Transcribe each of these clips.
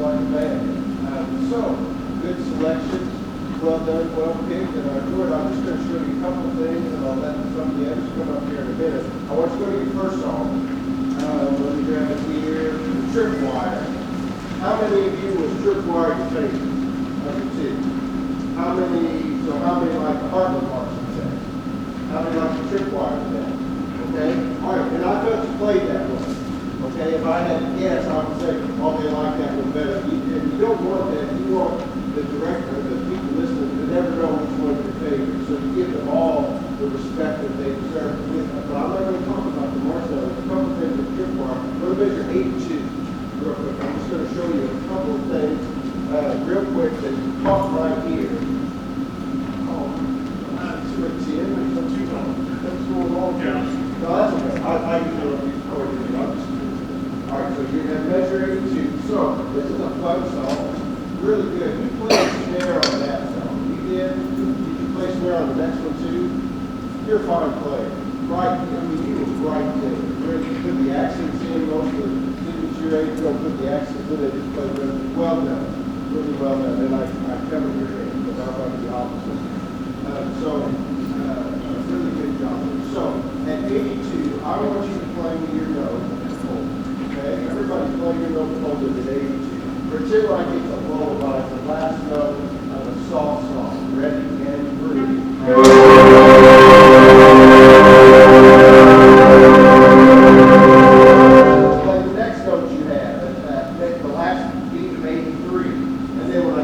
like a band. So, good selection. Well done, well picked, and Jordan, I'm just going to show you a couple of things, and I'll let some of the others come up here in a minute. I want you to go to your first song. Let me grab it here. Tripwire. How many of you was Tripwire your favorite? Two. How many like the Hartman parts today? How many like the Tripwire today? Okay? All right, and I thought you played that one. Okay, if I had to guess, I would say, oh, they like that one better. And you don't want that. You want the director, the people listening, to never know which one's your favorite. So you give them all the respect that they deserve. But I'm not going to talk about the more so. There's a couple of things with Tripwire. Go to measure 82 real quick. I'm just going to show you a couple of things real quick that you caught right here. Oh, switch in. What's going on? No, that's okay. I can do it. All right, so you're going to measure 82. So this is a fun song. Really good. You played a snare on that song. You did. Did you play snare on the next one too? You're a fine player. Right. I mean, you were right there. You put the accents in. Most of the students your age don't put the accents in. They just play really well done. Really well done. And I covered your head because I'm like the opposite. Really good job. So at 82, I want you to play me your note. Okay? Everybody play your note folder at 82. Pretend like it's a lullaby, it's the last note of a soft song. Ready and breathe. Play the next note you have, the last beat of 83. And then when I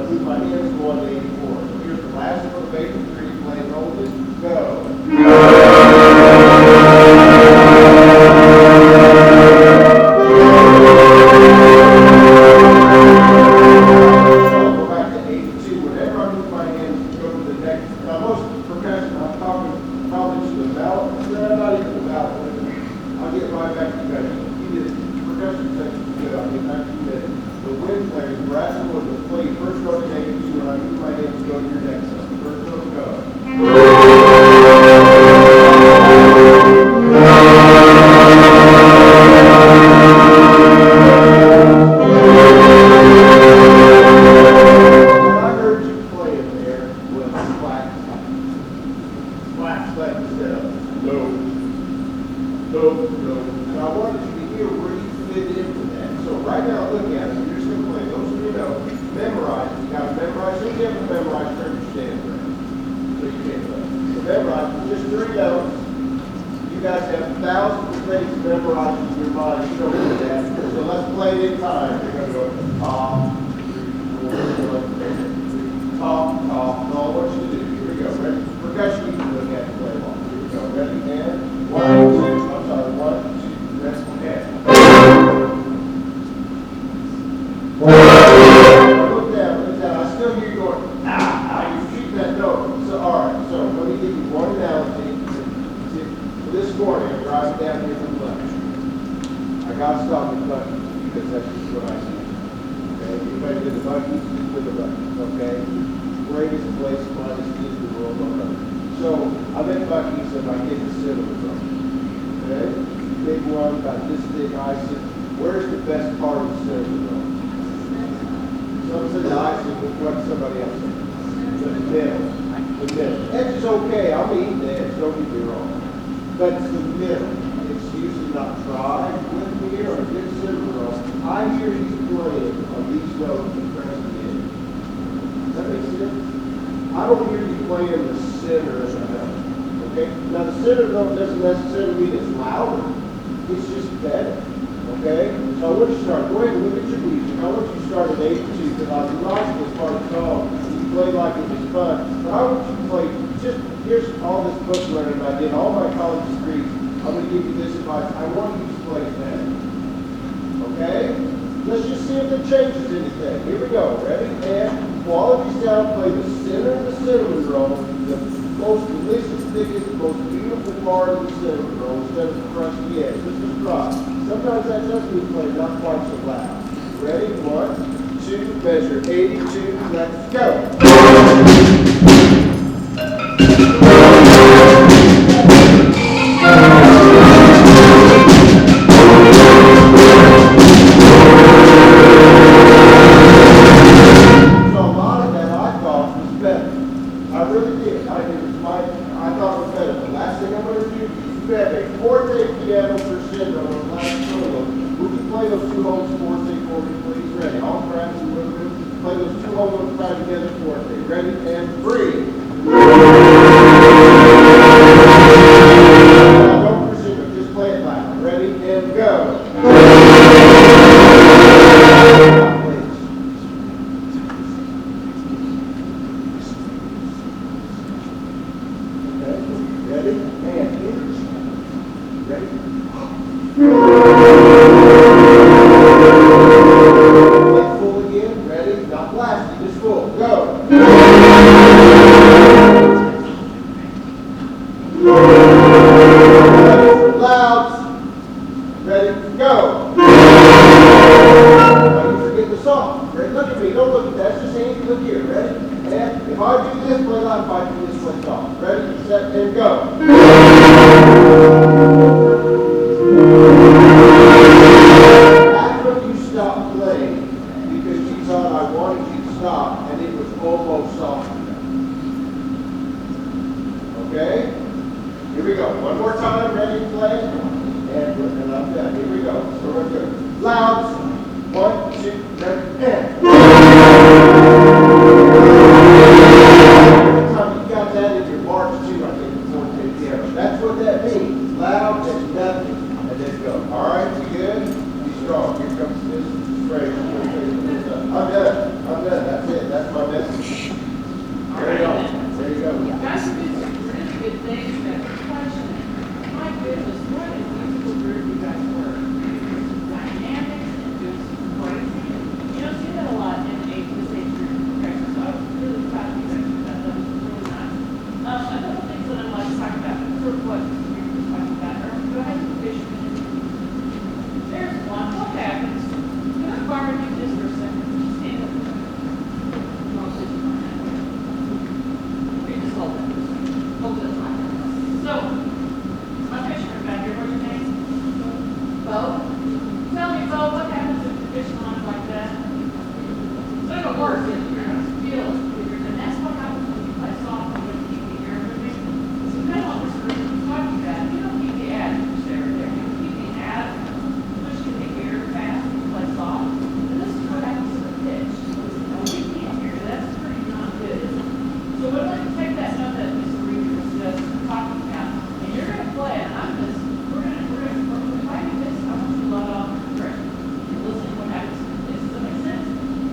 move my hands, go on to 84. So here's the last note of 83. Play and hold it. Go. Sometimes that does mean play not quite so loud. Ready? 1, 2, measure 82, let's go. hold those tied together for it. Ready, and 3. Now, don't pursue it, just play it loud. Ready, and go. Okay, ready, and inch. Ready? Full again. Ready? Not blasting, just full. Go. Louds. Ready? Go. Now you forget the song. Ready? Look at me. Don't look at that. Just saying. Look here. Ready? And if I do this, play loud. If I do this, play soft. Ready? Set and go. After you stop playing, because you thought I wanted you to stop, and it was almost soft enough. Okay? Here we go. One more time. Ready? Play. And I'm done. Here we go. So we're good. Louds. 1, 2, ready, and. You got that in your march too, I think, before 10 p.m. That's what that means. Loud and nothing. And then go. All right, you good? Be strong. Here comes this phrase. I'm done. That's it. That's my message. There you go. There you go. Guys, you did some really good things that were questioning. My goodness, what a beautiful group you guys were. Dynamic and doing some crazy. You don't see that a lot in this age group profession. So I was really proud of you guys for that. That was really nice. A couple things that I'd like to talk about. Sort of what you were talking about. Go ahead and fishermen. There's one. What happens? Can I borrow you this for a second? Stand up. I'll sit you on that. Okay, just hold it. Hold it like that. So, my fisherman back here, what's your name? Bo? Tell me, Bo, what happens if you're fishing on it like that? So it'll work, you're going to feel it. And that's what happens when you play soft and when you keep the air moving. So kind of what we're sort of talking about, you don't keep the ad pushed there. You don't keep the ad pushing the air fast when you play soft. And this is what happens to the pitch. Now, we can't hear you. That's pretty not good, isn't it? So we're going to take that note that Mr. Reader was just talking about, and you're going to play it. We're going to if I do this, I want you to let off your pressure. And listen to what happens to this. Does that make sense?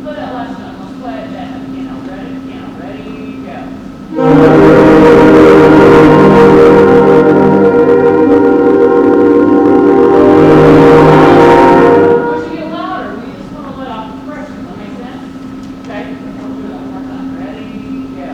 Play that last note. Let's play it that piano. Ready, go. Once you get louder, we just want to let off the pressure. Does that make sense? Okay? We'll do it one more time. Ready, go.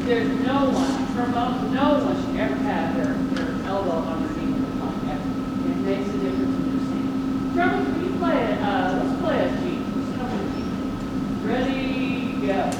There's no one, trombone, no one should ever have their elbow underneath the pump ever. It makes a difference in your singing. Trombone, can you play it? Let's play it, G. Ready, go.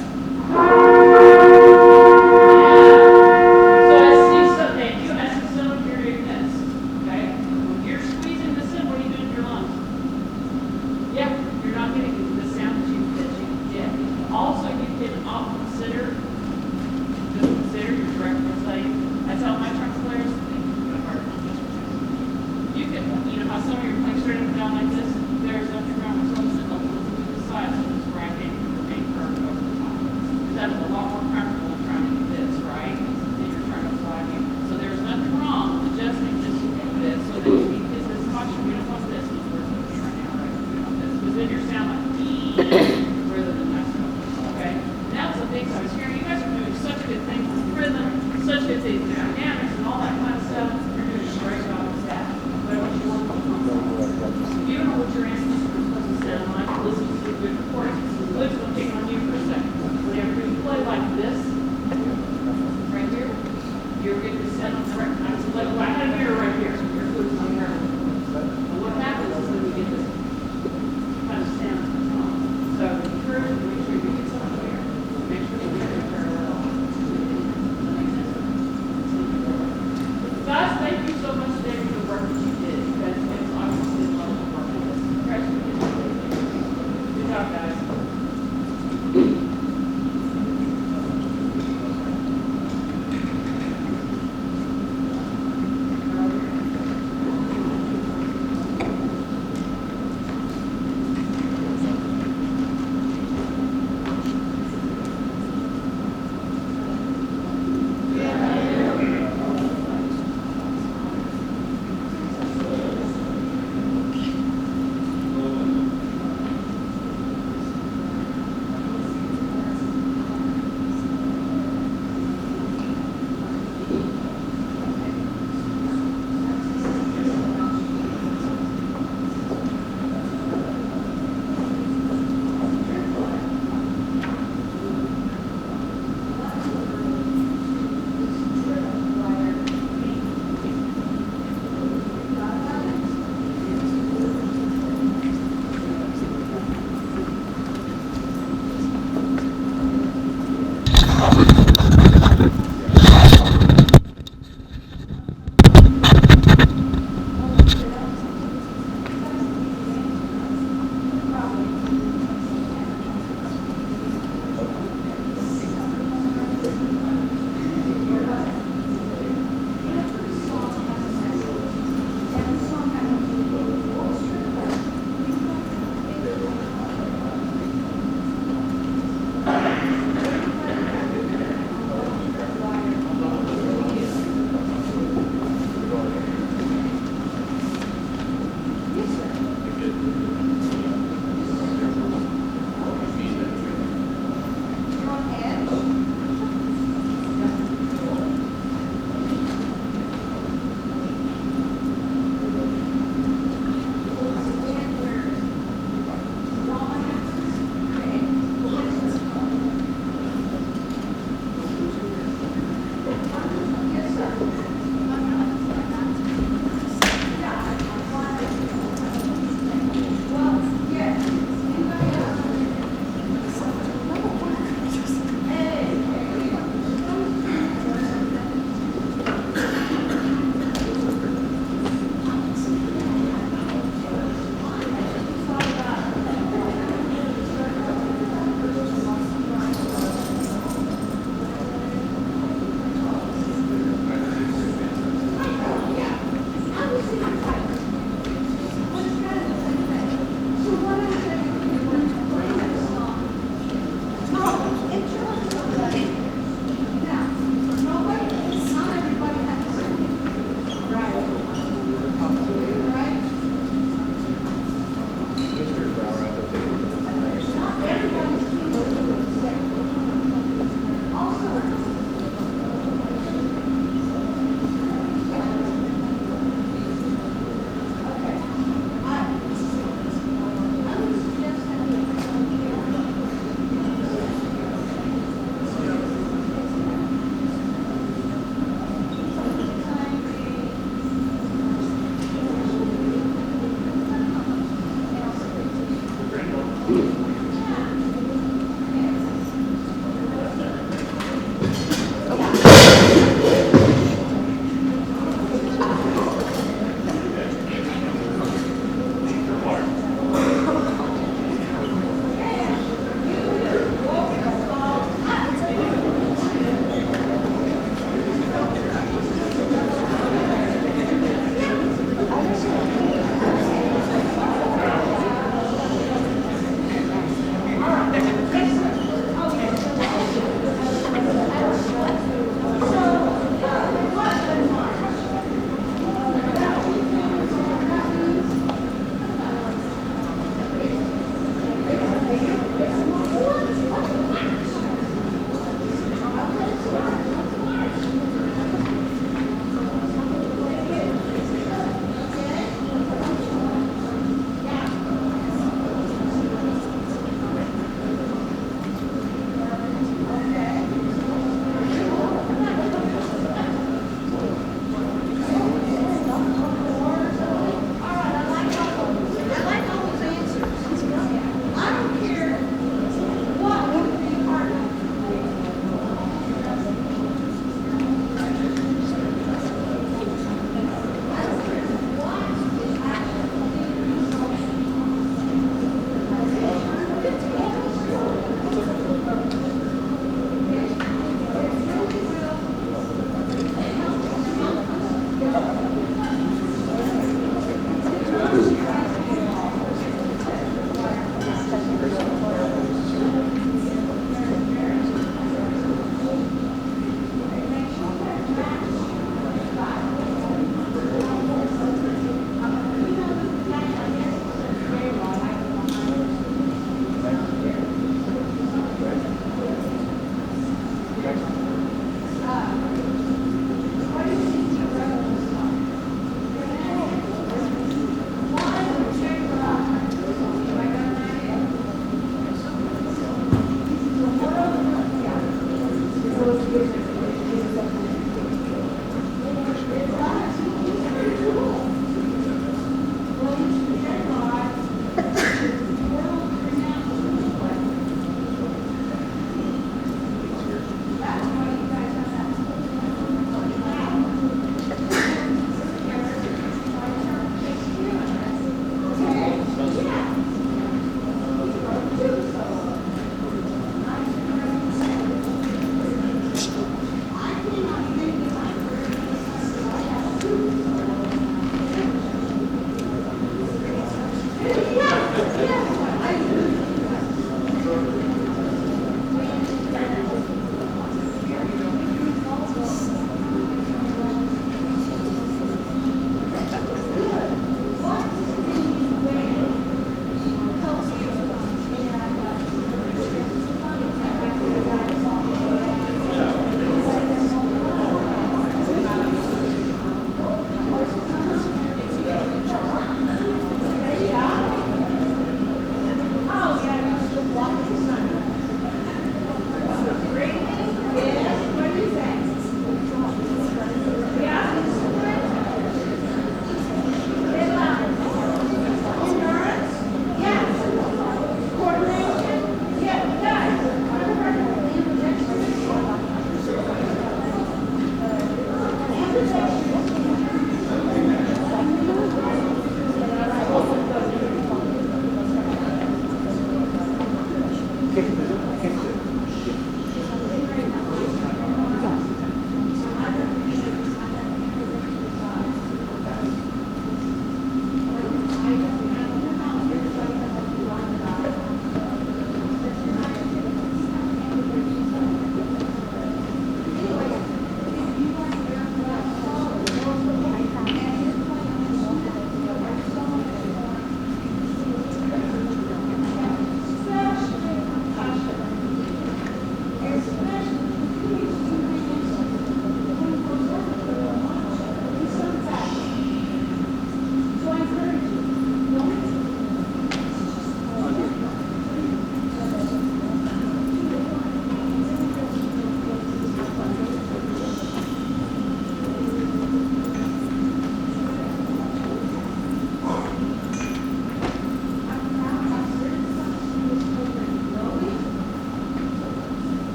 Kickapoo